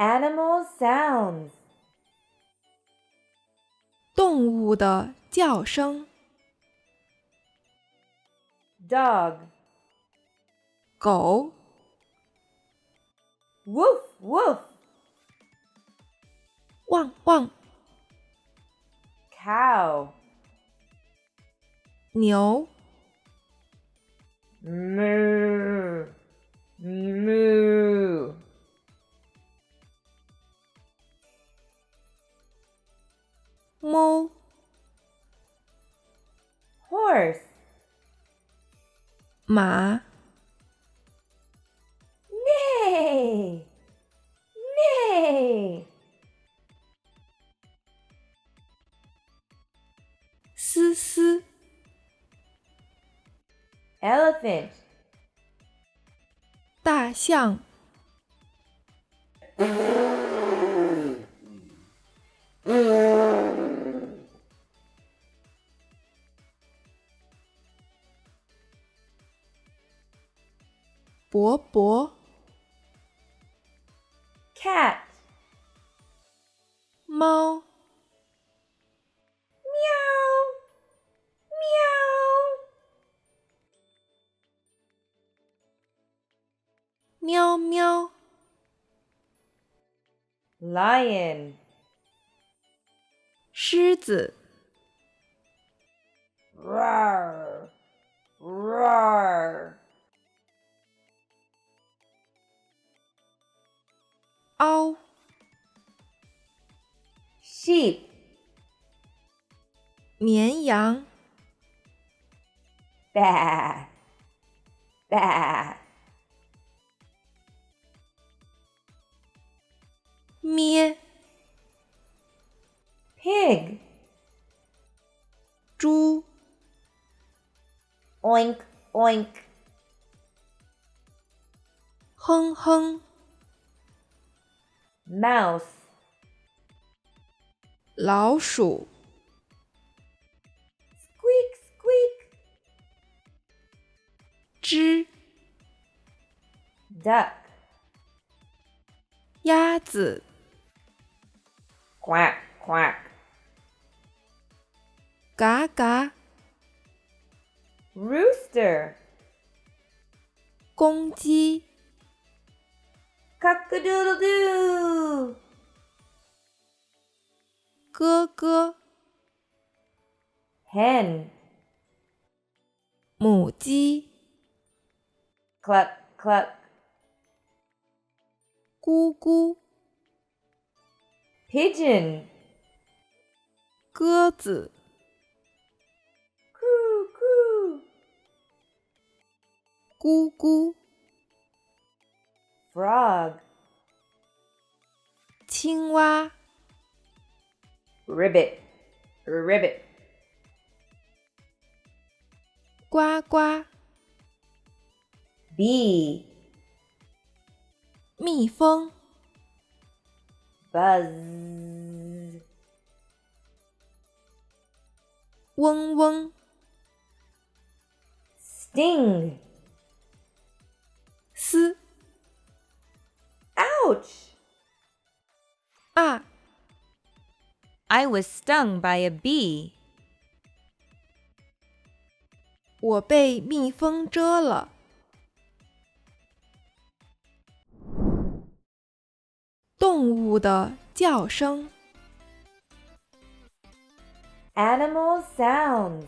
Animal sounds. 动物的叫声。Dog. 狗。Woof, woof. 汪汪。Cow. 牛。Moo, moo. 猫。Horse. 马。Neigh, neigh. 嘶嘶。Elephant. 大象。伯伯。Cat. 猫。Meow, meow. 喵喵。Lion. 狮子。Roar, roar. 凹。Sheep. 绵羊。Bah, bah. 咩。Pig. 猪。Oink, oink. 哼哼。Mouse. 老鼠。Squeak, squeak. 吱。Duck. 鸭子。Quack, quack. 嘎嘎。Rooster. 公鸡。cock-a-doodle-doo. 咯咯。Hen. 母鸡。Cluck, cluck. 咕咕。Pigeon. 鸽子。Coo, coo. 咕咕。Frog. 青蛙。Ribbit, ribbit. 呱呱。Bee. 蜜蜂。Buzz. 嗡嗡。Sting. 嘶。Ouch! 啊。I was stung by a bee. 我被蜜蜂蛰了。动物的叫声。Animal sounds.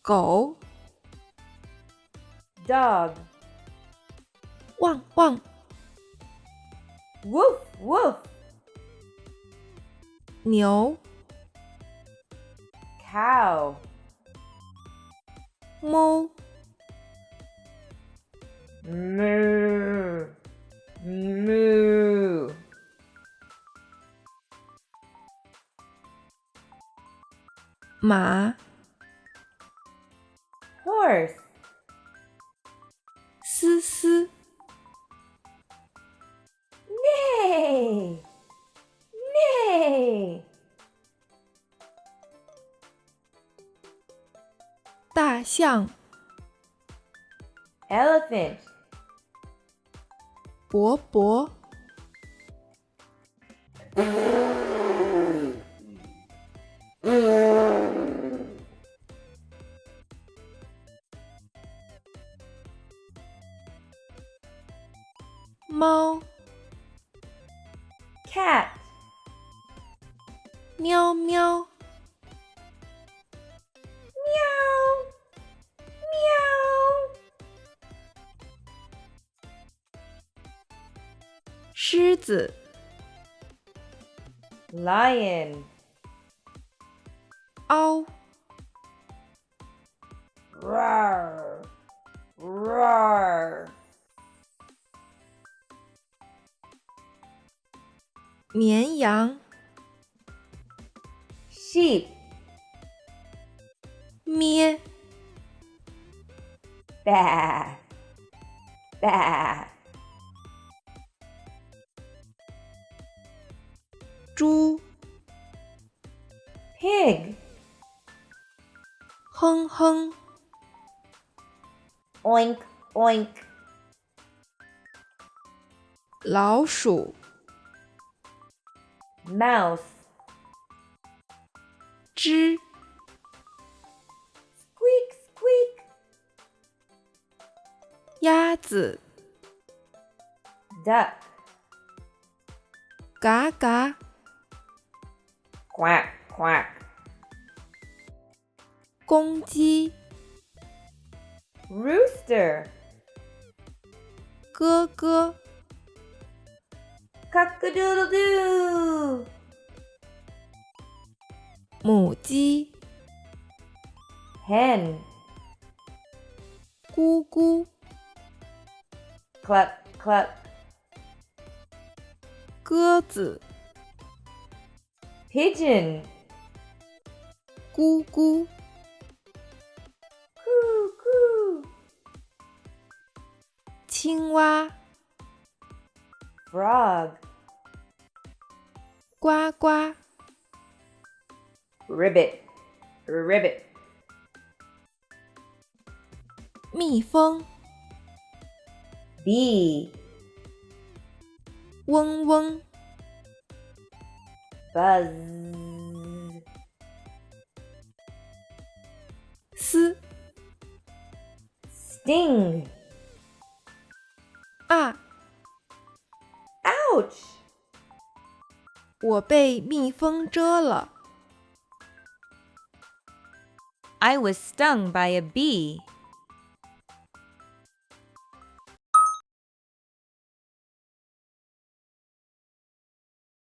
狗。Dog. 汪汪。Woof, woof. 牛。Cow. 猫。Moo, moo. 马。Horse. 嘶嘶。Neigh, neigh. 大象。Elephant. 伯伯，猫， cat, 喵喵， meow, meow, 狮子， lion, 凹， roar, roar, 绵羊， sheep, 咩， bah, bah, 猪， pig, 哼哼， oink, oink, 老鼠， mouse, 吱， squeak, squeak, 鸭子， duck, 嘎嘎， quack, quack, 公鸡， rooster, 咯咯， cock-a-doodle-doo, 母鸡， hen, 咕咕， cluck, cluck, 鸽子， pigeon, 咕咕， coo, coo, 青蛙， frog, 呱呱， ribbit, ribbit, 蜜蜂， bee, 嗡嗡， buzz, 丝， sting, 啊， ouch, 我被蜜蜂蛰了。 I was stung by a bee.